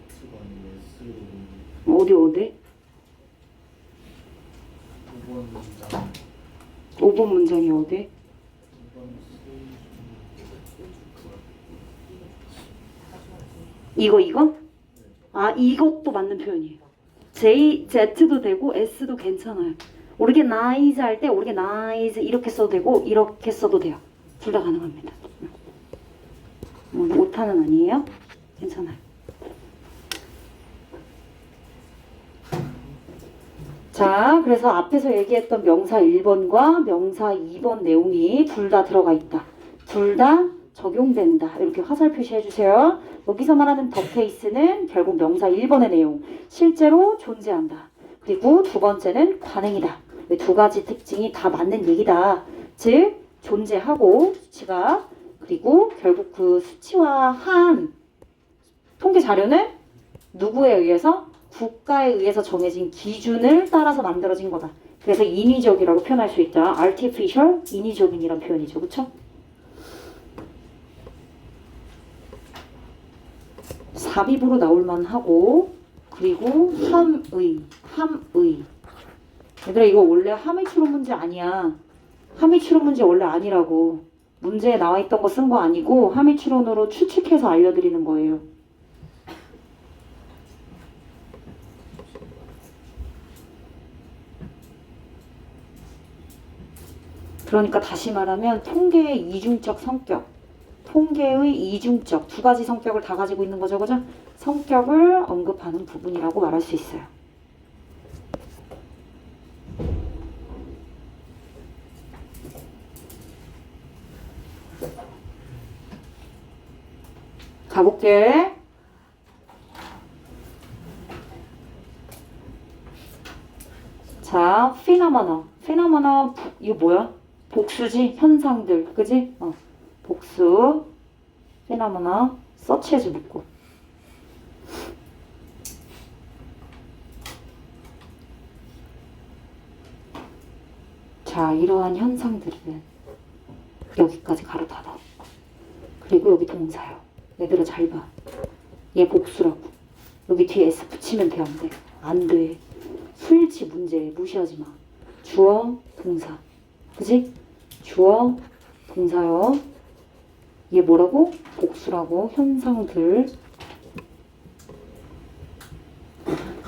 Z가 아니라 S로 어디? 5번 문장 5번 문장이 어디? 5번 이거? 아, 이것도 맞는 표현이에요. Z도 되고 S도 괜찮아요. organize 할 때 organize 이렇게 써도 되고 이렇게 써도 돼요. 둘 다 가능합니다. 오타는 아니에요? 괜찮아요. 자, 그래서 앞에서 얘기했던 명사 1번과 명사 2번 내용이 둘 다 들어가 있다. 둘 다 적용된다. 이렇게 화살 표시해 주세요. 여기서 말하는 더 케이스는 결국 명사 1번의 내용. 실제로 존재한다. 그리고 두 번째는 관행이다. 두 가지 특징이 다 맞는 얘기다. 즉, 존재하고 수치가 그리고 결국 그 수치화한 통계 자료는 누구에 의해서? 국가에 의해서 정해진 기준을 따라서 만들어진 거다. 그래서 인위적이라고 표현할 수 있다. artificial, 인위적인이란 표현이죠. 그쵸? 삽입으로 나올 만하고 그리고 함의. 얘들아 이거 원래 함의 추론 문제 아니야. 함의 추론 문제 원래 아니라고. 문제에 나와 있던 거 쓴 거 아니고 함의 추론으로 추측해서 알려드리는 거예요. 그러니까 다시 말하면 통계의 이중적 성격, 통계의 이중적 두 가지 성격을 다 가지고 있는 거죠, 그죠? 성격을 언급하는 부분이라고 말할 수 있어요. 가볼게. 자, 피노머나 이거 뭐야? 복수지? 현상들, 그지? 복수, 피노머나, 서치해서 묻고. 자, 이러한 현상들은 여기까지 가로 닫아. 그리고 여기 동사요. 얘들아 잘 봐. 얘 복수라고. 여기 뒤에 S 붙이면 돼, 안 돼? 안 돼. 수일치 문제 무시하지 마. 주어, 동사. 그지? 주어, 동사요. 얘 뭐라고? 복수라고. 현상들.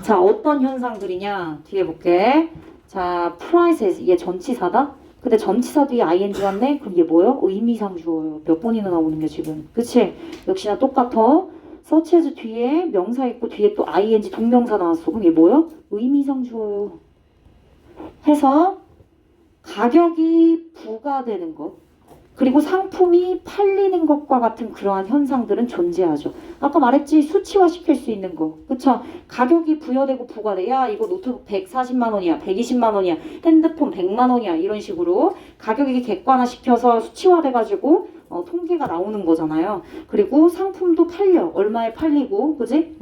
자, 어떤 현상들이냐? 뒤에 볼게. 자, 프라이셋. 얘 전치사다? 근데 전치사 뒤에 ing 왔네? 그럼 얘 뭐예요? 의미상 주어요. 몇 번이나 나오는 게 지금. 그치? 역시나 똑같아. 서치에서 뒤에 명사 있고 뒤에 또 ing 동명사 나왔어. 그럼 얘 뭐예요? 의미상 주어요. 해서 가격이 부과되는 것 그리고 상품이 팔리는 것과 같은 그러한 현상들은 존재하죠. 아까 말했지 수치화 시킬 수 있는 거 그쵸? 가격이 부여되고 부과돼. 야 이거 노트북 140만 원이야 120만 원이야 핸드폰 100만 원이야 이런 식으로 가격이 객관화 시켜서 수치화돼가지고 통계가 나오는 거잖아요. 그리고 상품도 팔려 얼마에 팔리고 그지?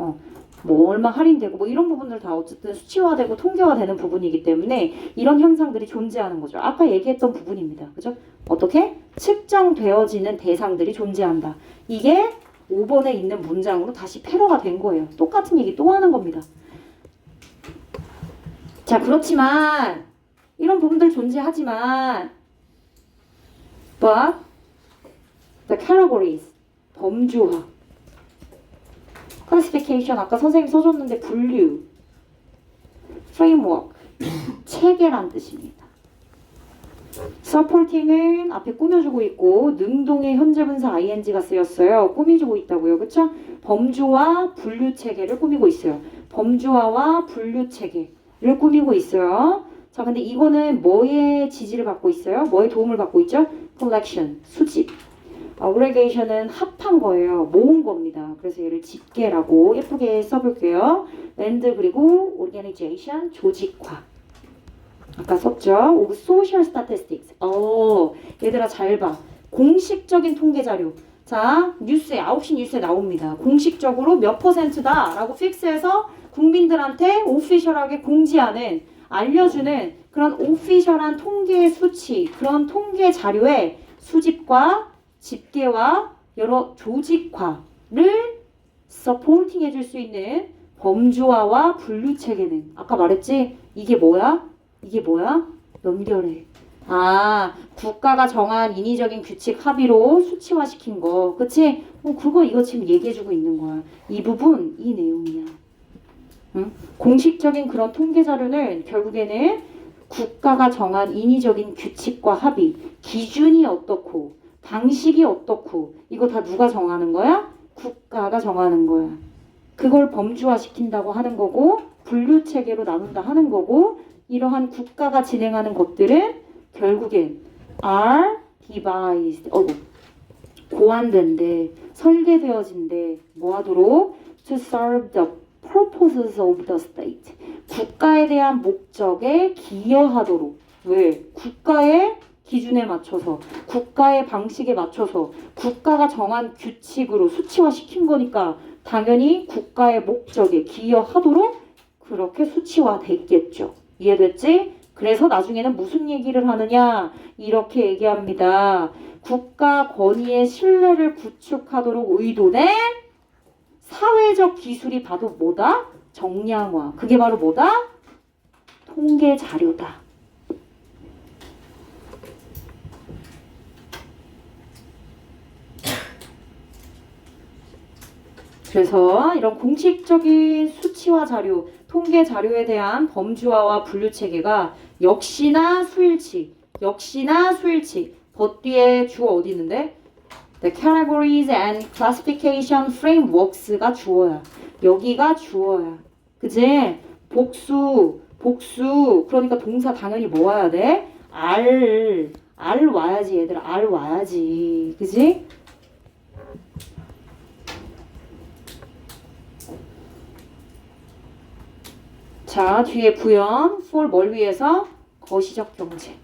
뭐 얼마 할인되고 뭐 이런 부분들 다 어쨌든 수치화되고 통계화 되는 부분이기 때문에 이런 현상들이 존재하는 거죠. 아까 얘기했던 부분입니다. 그죠? 어떻게? 측정되어지는 대상들이 존재한다. 이게 5번에 있는 문장으로 다시 패러가 된 거예요. 똑같은 얘기 또 하는 겁니다. 자, 그렇지만 이런 부분들 존재하지만 but the categories 범주화 classification 아까 선생님 써줬는데 분류 framework 체계란 뜻입니다. supporting은 앞에 꾸며주고 있고 능동의 현재분사 ing가 쓰였어요. 꾸며주고 있다고요. 그쵸? 범주와 분류 체계를 꾸미고 있어요. 범주화와 분류 체계를 꾸미고 있어요. 자, 근데 이거는 뭐의 지지를 받고 있어요? 뭐의 도움을 받고 있죠? collection, 수집. aggregation은 합한 거예요. 모은 겁니다. 그래서 얘를 집계라고 예쁘게 써볼게요. and 그리고 organization, 조직화. 아까 썼죠? of social statistics. 얘들아 잘 봐. 공식적인 통계 자료. 자, 뉴스에 9시 뉴스에 나옵니다. 공식적으로 몇 %다 라고 픽스해서 국민들한테 오피셜하게 공지하는 알려주는 그런 오피셜한 통계 수치 그런 통계 자료의 수집과 집계와 여러 조직화를 서포팅 해줄 수 있는 범주화와 분류 체계는 아까 말했지? 이게 뭐야? 연결해. 국가가 정한 인위적인 규칙 합의로 수치화시킨 거. 그치? 이거 지금 얘기해주고 있는 거야. 이 부분, 이 내용이야. 응? 공식적인 그런 통계 자료는 결국에는 국가가 정한 인위적인 규칙과 합의, 기준이 어떻고, 방식이 어떻고, 이거 다 누가 정하는 거야? 국가가 정하는 거야. 그걸 범주화시킨다고 하는 거고, 분류 체계로 나눈다 하는 거고, 이러한 국가가 진행하는 것들은 결국엔 are devised, 고안된대, 설계되어진대, 뭐 하도록? to serve the purposes of the state. 국가에 대한 목적에 기여하도록. 왜? 국가의 기준에 맞춰서, 국가의 방식에 맞춰서, 국가가 정한 규칙으로 수치화시킨 거니까 당연히 국가의 목적에 기여하도록 그렇게 수치화됐겠죠. 이해됐지? 그래서 나중에는 무슨 얘기를 하느냐? 이렇게 얘기합니다. 국가 권위의 신뢰를 구축하도록 의도된 사회적 기술이 바로 뭐다? 정량화. 그게 바로 뭐다? 통계 자료다. 그래서 이런 공식적인 수치화 자료, 통계 자료에 대한 범주화와 분류 체계가 역시나 수일치. 법 뒤에 주어 어디 있는데? The categories and classification frameworks가 주어야. 여기가 주어야. 그지? 복수. 그러니까 동사 당연히 뭐 와야 돼? 알 와야지 얘들아. 알 와야지. 그지? 자, 뒤에 부연. for 뭘 위해서? 거시적 경제.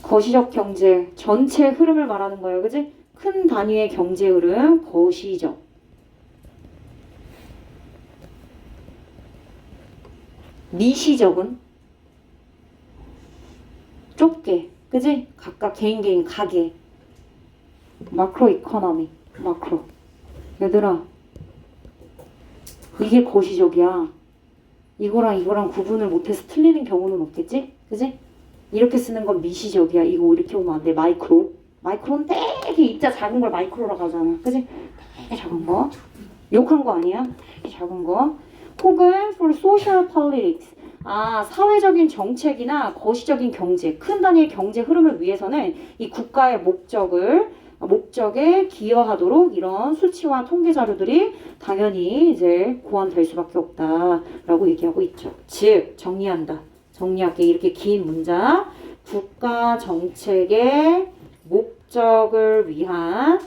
거시적 경제. 전체 흐름을 말하는 거예요. 그지? 큰 단위의 경제 흐름. 거시적. 미시적은 좁게, 그지? 각각 개인 가게. 마크로 이코노미, 마크로. 얘들아, 이게 거시적이야. 이거랑 구분을 못해서 틀리는 경우는 없겠지? 그지? 이렇게 쓰는 건 미시적이야. 이거 이렇게 오면 안 돼. 마이크로는 되게 입자 작은 걸 마이크로라고 하잖아. 그지? 되게 작은 거. 욕한 거 아니야? 되게 작은 거. 혹은 for social politics. 사회적인 정책이나 거시적인 경제, 큰 단위의 경제 흐름을 위해서는 이 국가의 목적에 기여하도록 이런 수치와 통계 자료들이 당연히 이제 고안될 수밖에 없다라고 얘기하고 있죠. 즉, 정리할게. 이렇게 긴 문장. 국가 정책의 목적을 위한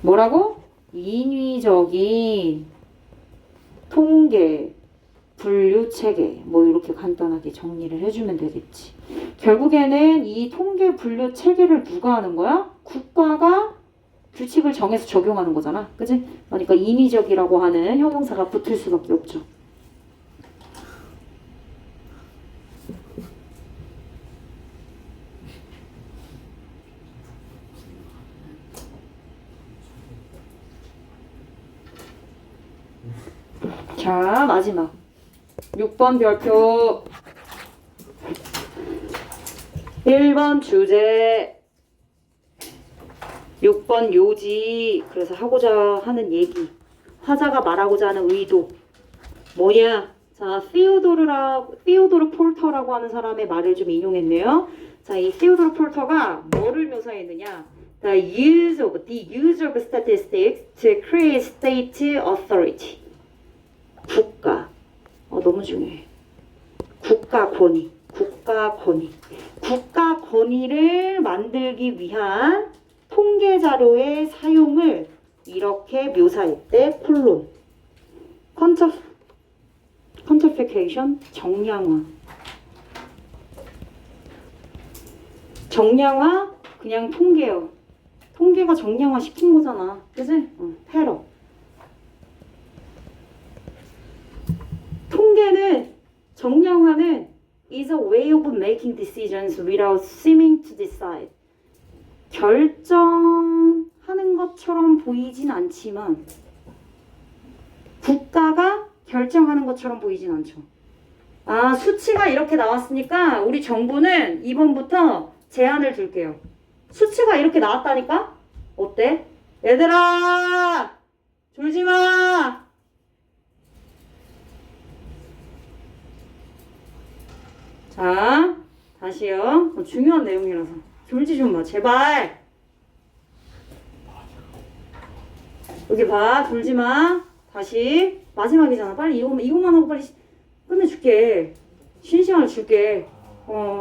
뭐라고? 인위적인 통계, 분류 체계, 뭐 이렇게 간단하게 정리를 해주면 되겠지. 결국에는 이 통계 분류 체계를 누가 하는 거야? 국가가 규칙을 정해서 적용하는 거잖아. 그지? 그러니까 인위적이라고 하는 형용사가 붙을 수밖에 없죠. 자, 마지막 6번 별표. 1번 주제, 6번 요지. 그래서 하고자 하는 얘기, 화자가 말하고자 하는 의도 뭐냐? 자, 시오도르 폴터라고 하는 사람의 말을 좀 인용했네요. 자, 이 시오도르 폴터가 뭐를 묘사했느냐? The use of statistics to create state authority. 국가. 너무 중요해. 국가 권위를 만들기 위한 통계 자료의 사용을 이렇게 묘사했대. 콜론. 퀀티피케이션, 정량화 그냥 통계요. 통계가 정량화 시킨 거잖아. 그지? 테러. 정량화는 is a way of making decisions without seeming to decide. 결정하는 것처럼 보이진 않지만 국가가 결정하는 것처럼 보이진 않죠. 수치가 이렇게 나왔으니까 우리 정부는 이번부터 제한을 둘게요. 수치가 이렇게 나왔다니까? 어때? 얘들아! 졸지 마! 자, 다시요. 중요한 내용이라서. 졸지 좀 마, 제발. 여기 봐, 졸지 마. 다시. 마지막이잖아. 빨리 이것만 하고 빨리 끝내줄게. 쉬는 시간을 줄게.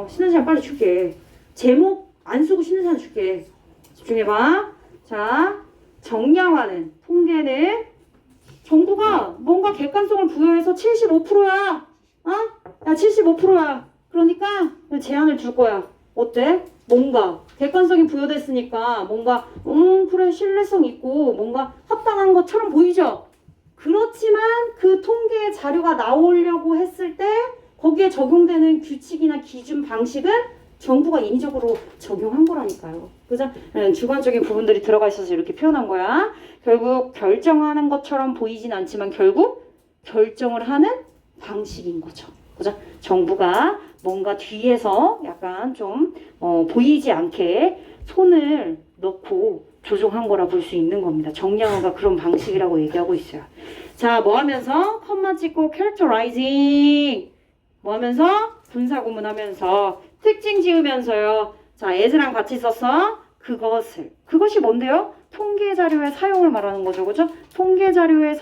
쉬는 시간 빨리 줄게. 제목 안 쓰고 쉬는 시간 줄게. 집중해봐. 자, 정량화는, 통계는 정부가 뭔가 객관성을 부여해서 75%야. 야, 75%야. 그러니까 제한을 줄 거야. 어때? 뭔가 객관성이 부여됐으니까 뭔가 그래 신뢰성 있고 뭔가 합당한 것처럼 보이죠? 그렇지만 그 통계 자료가 나오려고 했을 때 거기에 적용되는 규칙이나 기준 방식은 정부가 인위적으로 적용한 거라니까요. 그죠? 주관적인 부분들이 들어가 있어서 이렇게 표현한 거야. 결국 결정하는 것처럼 보이진 않지만 결국 결정을 하는 방식인 거죠. 그죠? 정부가 뭔가 뒤에서 약간 좀 보이지 않게 손을 넣고 조종한 거라 볼 수 있는 겁니다. 정량화가 그런 방식이라고 얘기하고 있어요. 자, 뭐 하면서? 컴마 찍고 characterizing. 뭐 하면서? 분사구문 하면서 특징 지으면서요. 자, as랑 같이 써서 그것이 뭔데요? 통계 자료의 사용을 말하는 거죠. 그죠? 통계 자료의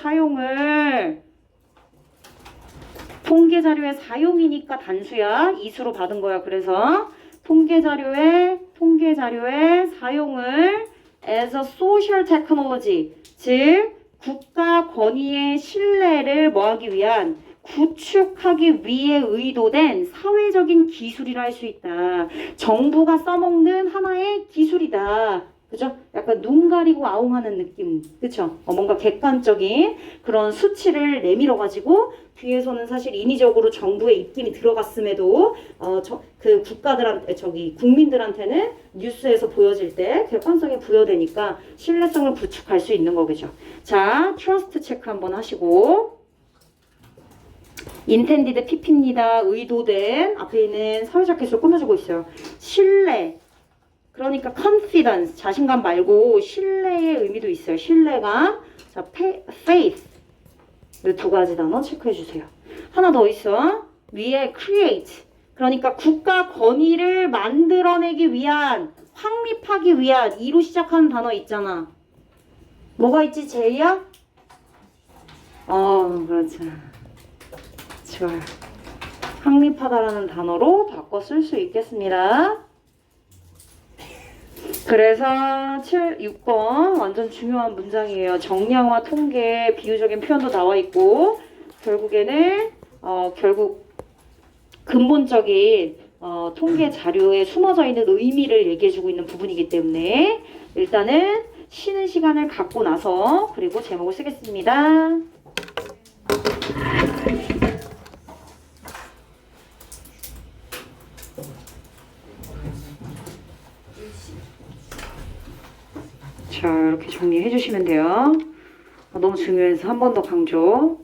사용이니까 단수야. 이수로 받은 거야. 그래서 통계 자료의 사용을 as a social technology, 즉 국가 권위의 신뢰를 뭐하기 위한, 구축하기 위해 의도된 사회적인 기술이라 할 수 있다. 정부가 써먹는 하나의 기술이다. 그죠? 약간 눈 가리고 아웅하는 느낌. 그쵸? 뭔가 객관적인 그런 수치를 내밀어 가지고 뒤에서는 사실 인위적으로 정부의 입김이 들어갔음에도 그 국민들한테는 뉴스에서 보여질 때 객관성이 부여되니까 신뢰성을 구축할 수 있는 거겠죠. 자, 트러스트 체크 한번 하시고, intended pp입니다. 의도된, 앞에 있는 사회적 기술 꾸며주고 있어요. 신뢰, 그러니까 confidence, 자신감 말고 신뢰의 의미도 있어요. 신뢰감. 자, faith, 이 두 가지 단어 체크해 주세요. 하나 더 있어. 위에 create, 그러니까 국가 권위를 만들어내기 위한, 확립하기 위한, 이로 시작하는 단어 있잖아. 뭐가 있지, 제이야? 그렇죠. 좋아요. 확립하다라는 단어로 바꿔 쓸 수 있겠습니다. 그래서 6번 완전 중요한 문장이에요. 정량화, 통계, 비유적인 표현도 나와 있고, 결국에는 결국 근본적인 통계 자료에 숨어져 있는 의미를 얘기해주고 있는 부분이기 때문에 일단은 쉬는 시간을 갖고 나서 그리고 제목을 쓰겠습니다. 자, 이렇게 정리해 주시면 돼요. 너무 중요해서 한 번 더 강조.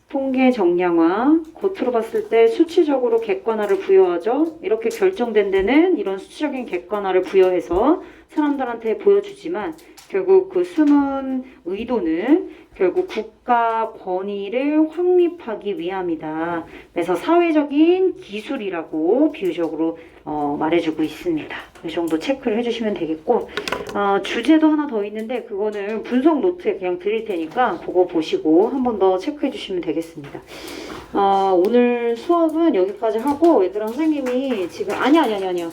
통계 정량화, 겉으로 봤을 때 수치적으로 객관화를 부여하죠. 이렇게 결정된 데는 이런 수치적인 객관화를 부여해서 사람들한테 보여주지만 결국 그 숨은 의도는 결국 국가 권위를 확립하기 위함이다. 그래서 사회적인 기술이라고 비유적으로 말해주고 있습니다. 이 정도 체크를 해주시면 되겠고, 주제도 하나 더 있는데 그거는 분석 노트에 그냥 드릴 테니까 그거 보시고 한 번 더 체크해 주시면 되겠습니다. 오늘 수업은 여기까지 하고, 얘들아 선생님이 지금 아니요.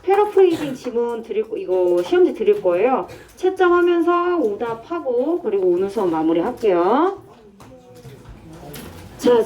패러프레이징 지문 이거 시험지 드릴 거예요. 채점하면서 오답하고 그리고 오늘 수업 마무리할게요. 자.